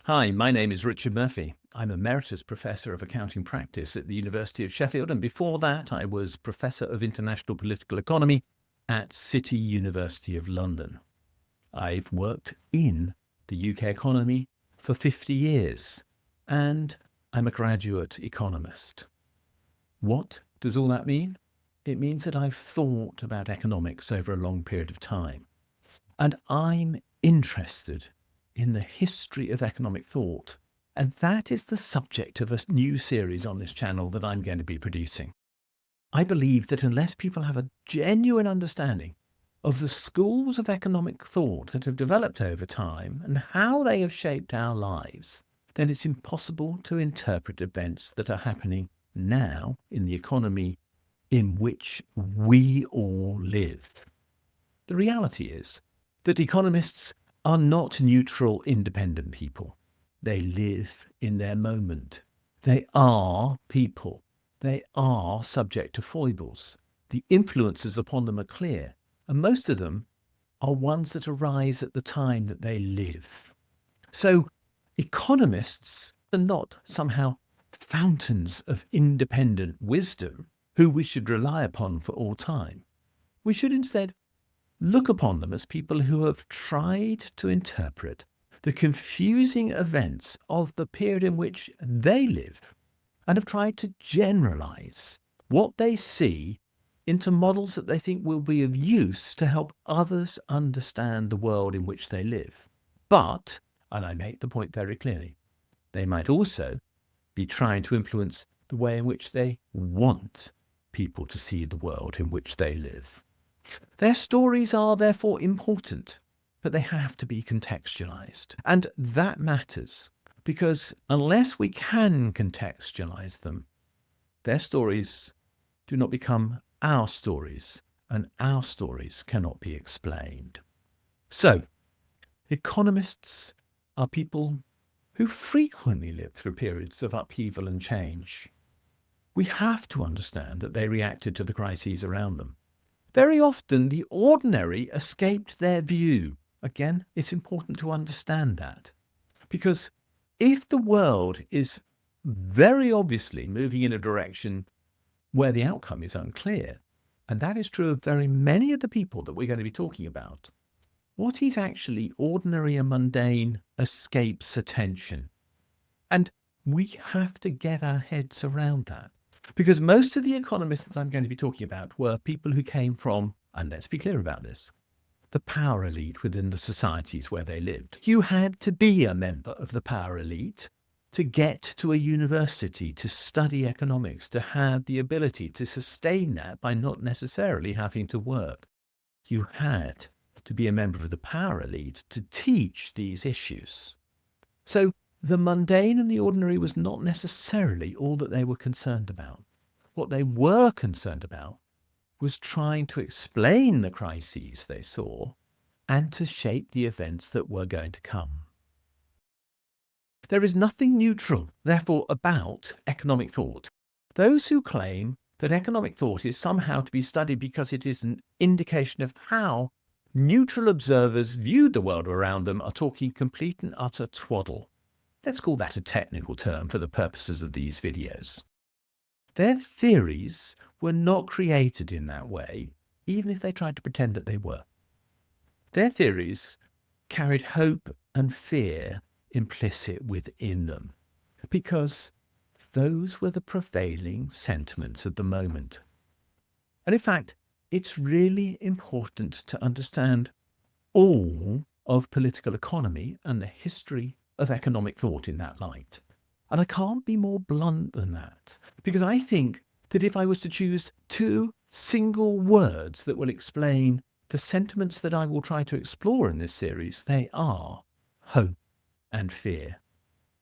Hi, my name is Richard Murphy. I'm Emeritus Professor of Accounting Practice at the University of Sheffield, and before that I was Professor of International Political Economy at City University of London. I've worked in the UK economy for 50 years, and I'm a graduate economist. What does all that mean? It means that I've thought about economics over a long period of time, and I'm interested in the history of economic thought. And that is the subject of a new series on this channel that I'm going to be producing. I believe that unless people have a genuine understanding of the schools of economic thought that have developed over time and how they have shaped our lives, then it's impossible to interpret events that are happening now in the economy in which we all live. The reality is that economists are not neutral, independent people. They live in their moment. They are people. They are subject to foibles. The influences upon them are clear, and most of them are ones that arise at the time that they live. So economists are not somehow fountains of independent wisdom who we should rely upon for all time. We should instead look upon them as people who have tried to interpret the confusing events of the period in which they live and have tried to generalize what they see into models that they think will be of use to help others understand the world in which they live. But, and I make the point very clearly, they might also be trying to influence the way in which they want people to see the world in which they live. Their stories are therefore important, but they have to be contextualized. And that matters because unless we can contextualize them, their stories do not become our stories, and our stories cannot be explained. So, economists are people who frequently live through periods of upheaval and change. We have to understand that they reacted to the crises around them. Very often, the ordinary escaped their view. Again, it's important to understand that. Because if the world is very obviously moving in a direction where the outcome is unclear, and that is true of very many of the people that we're going to be talking about, what is actually ordinary and mundane escapes attention. And we have to get our heads around that. Because most of the economists that I'm going to be talking about were people who came from, and let's be clear about this, the power elite within the societies where they lived. You had to be a member of the power elite to get to a university, to study economics, to have the ability to sustain that by not necessarily having to work. You had to be a member of the power elite to teach these issues. So the mundane and the ordinary was not necessarily all that they were concerned about. What they were concerned about was trying to explain the crises they saw and to shape the events that were going to come. There is nothing neutral, therefore, about economic thought. Those who claim that economic thought is somehow to be studied because it is an indication of how neutral observers viewed the world around them are talking complete and utter twaddle. Let's call that a technical term for the purposes of these videos. Their theories were not created in that way, even if they tried to pretend that they were. Their theories carried hope and fear implicit within them, because those were the prevailing sentiments of the moment. And in fact, it's really important to understand all of political economy and the history of economic thought in that light. And I can't be more blunt than that, because I think that if I was to choose two single words that will explain the sentiments that I will try to explore in this series, they are hope and fear.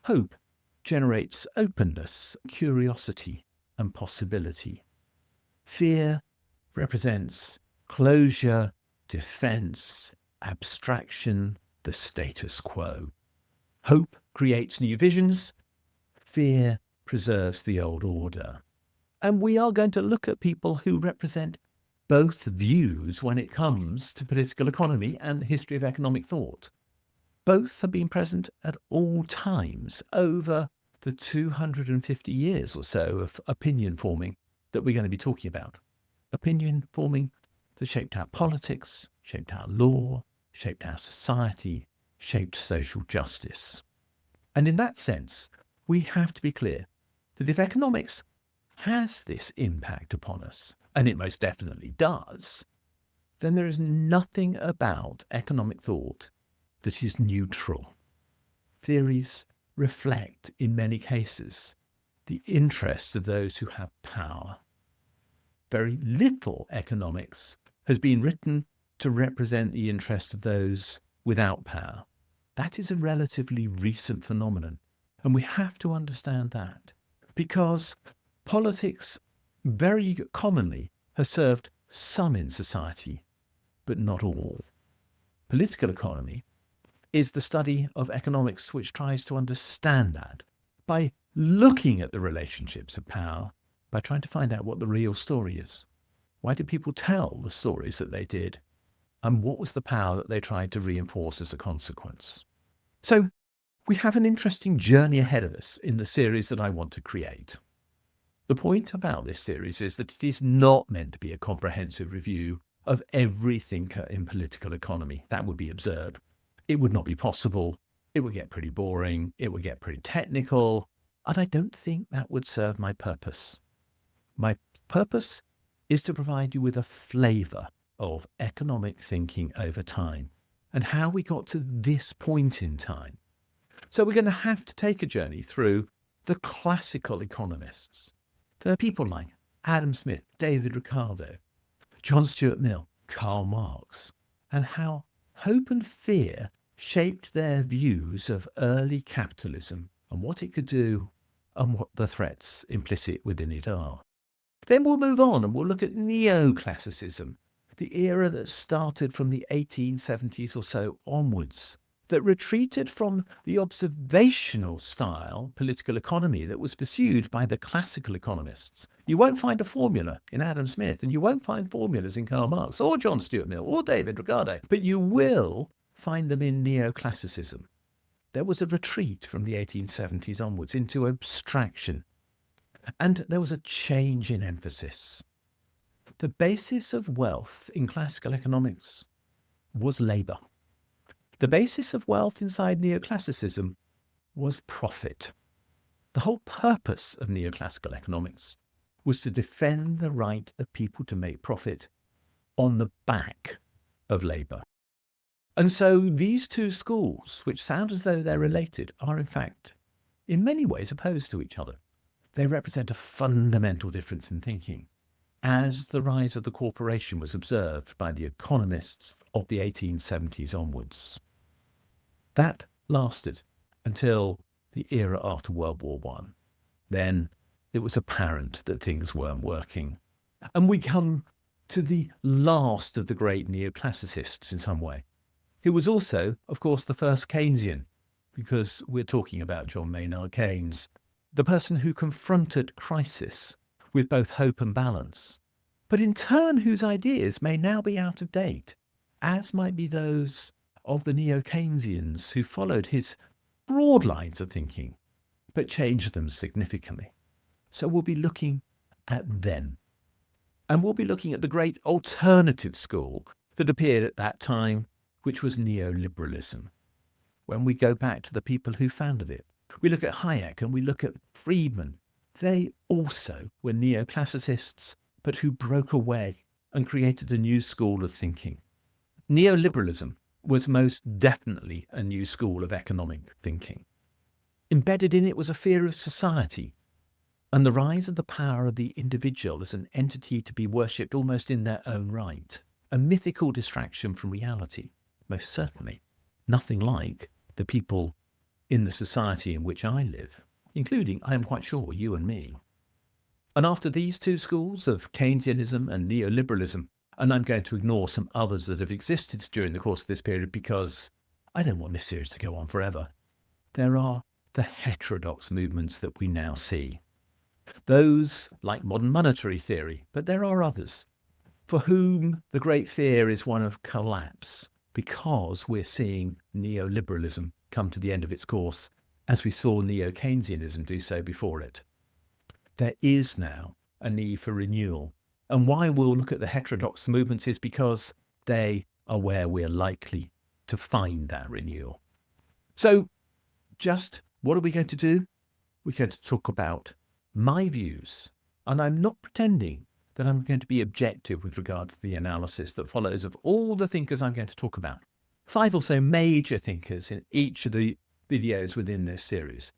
Hope generates openness, curiosity, and possibility. Fear represents closure, defense, abstraction, the status quo. Hope creates new visions. Fear preserves the old order. And we are going to look at people who represent both views when it comes to political economy and the history of economic thought. Both have been present at all times over the 250 years or so of opinion forming that we're going to be talking about. Opinion forming that shaped our politics, shaped our law, shaped our society, shaped social justice. And in that sense, we have to be clear that if economics has this impact upon us, and it most definitely does, then there is nothing about economic thought that is neutral. Theories reflect, in many cases, the interests of those who have power. Very little economics has been written to represent the interests of those without power. That is a relatively recent phenomenon, and we have to understand that, because politics very commonly has served some in society, but not all. Political economy is the study of economics which tries to understand that by looking at the relationships of power, by trying to find out what the real story is. Why did people tell the stories that they did? And what was the power that they tried to reinforce as a consequence? So we have an interesting journey ahead of us in the series that I want to create. The point about this series is that it is not meant to be a comprehensive review of every thinker in political economy. That would be absurd. It would not be possible. It would get pretty boring. It would get pretty technical. And I don't think that would serve my purpose. My purpose is to provide you with a flavour of economic thinking over time and how we got to this point in time. So we're going to have to take a journey through the classical economists. There are people like Adam Smith, David Ricardo, John Stuart Mill, Karl Marx, and how hope and fear shaped their views of early capitalism and what it could do and what the threats implicit within it are. Then we'll move on and we'll look at Neoclassicism, the era that started from the 1870s or so onwards, that retreated from the observational style political economy that was pursued by the classical economists. You won't find a formula in Adam Smith, and you won't find formulas in Karl Marx or John Stuart Mill or David Ricardo, but you will find them in Neoclassicism. There was a retreat from the 1870s onwards into abstraction, and there was a change in emphasis. The basis of wealth in classical economics was labour. The basis of wealth inside Neoclassicism was profit. The whole purpose of Neoclassical economics was to defend the right of people to make profit on the back of labour. And so these two schools, which sound as though they're related, are in fact in many ways opposed to each other. They represent a fundamental difference in thinking, as the rise of the corporation was observed by the economists of the 1870s onwards. That lasted until the era after World War I. Then it was apparent that things weren't working. And we come to the last of the great neoclassicists in some way, who was also, of course, the first Keynesian, because we're talking about John Maynard Keynes, the person who confronted crisis with both hope and balance, but in turn whose ideas may now be out of date, as might be those of the Neo-Keynesians who followed his broad lines of thinking, but changed them significantly. So we'll be looking at them. And we'll be looking at the great alternative school that appeared at that time, which was Neoliberalism. When we go back to the people who founded it, we look at Hayek and we look at Friedman. They also were neoclassicists, but who broke away and created a new school of thinking. Neoliberalism was most definitely a new school of economic thinking. Embedded in it was a fear of society and the rise of the power of the individual as an entity to be worshipped almost in their own right, a mythical distraction from reality, most certainly nothing like the people in the society in which I live, including, I am quite sure, you and me. And after these two schools of Keynesianism and neoliberalism, and I'm going to ignore some others that have existed during the course of this period because I don't want this series to go on forever, there are the heterodox movements that we now see. Those like modern monetary theory, but there are others, for whom the great fear is one of collapse, because we're seeing neoliberalism come to the end of its course, as we saw Neo-Keynesianism do so before it. There is now a need for renewal. And why we'll look at the heterodox movements is because they are where we're likely to find that renewal. So just what are we going to do? We're going to talk about my views. And I'm not pretending that I'm going to be objective with regard to the analysis that follows of all the thinkers I'm going to talk about. 5 or so major thinkers in each of the videos within this series.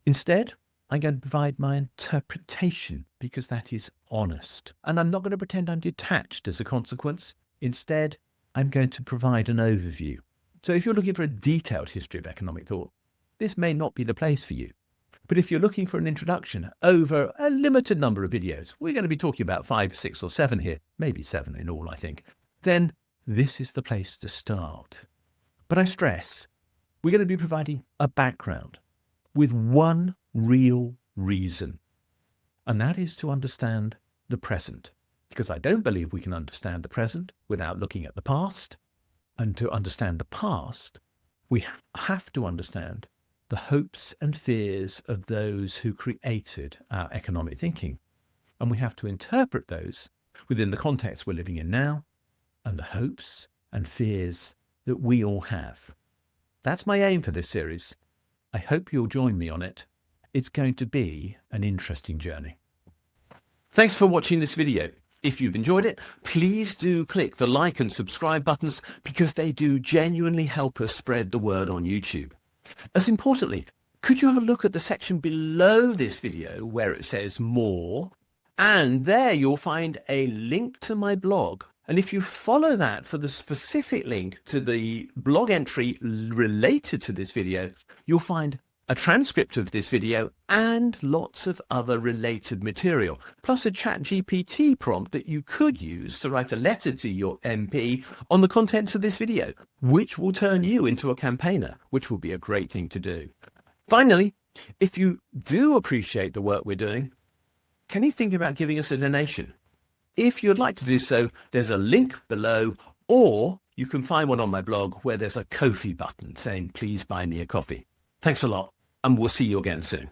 Instead, I'm going to provide my interpretation because that is honest. And I'm not going to pretend I'm detached as a consequence. Instead, I'm going to provide an overview. So if you're looking for a detailed history of economic thought, this may not be the place for you. But if you're looking for an introduction over a limited number of videos, we're going to be talking about 5, 6 or 7 here, maybe 7 in all, I think, then this is the place to start. But I stress, we're going to be providing a background with one real reason, and that is to understand the present. Because I don't believe we can understand the present without looking at the past. And to understand the past, we have to understand the hopes and fears of those who created our economic thinking. And we have to interpret those within the context we're living in now and the hopes and fears that we all have. That's my aim for this series. I hope you'll join me on it. It's going to be an interesting journey. Thanks for watching this video. If you've enjoyed it, please do click the like and subscribe buttons because they do genuinely help us spread the word on YouTube. As importantly, could you have a look at the section below this video where it says more, and there you'll find a link to my blog. And if you follow that for the specific link to the blog entry related to this video, you'll find a transcript of this video and lots of other related material, plus a ChatGPT prompt that you could use to write a letter to your MP on the contents of this video, which will turn you into a campaigner, which will be a great thing to do. Finally, if you do appreciate the work we're doing, can you think about giving us a donation? If you'd like to do so, there's a link below, or you can find one on my blog where there's a Ko-fi button saying, please buy me a coffee. Thanks a lot, and we'll see you again soon.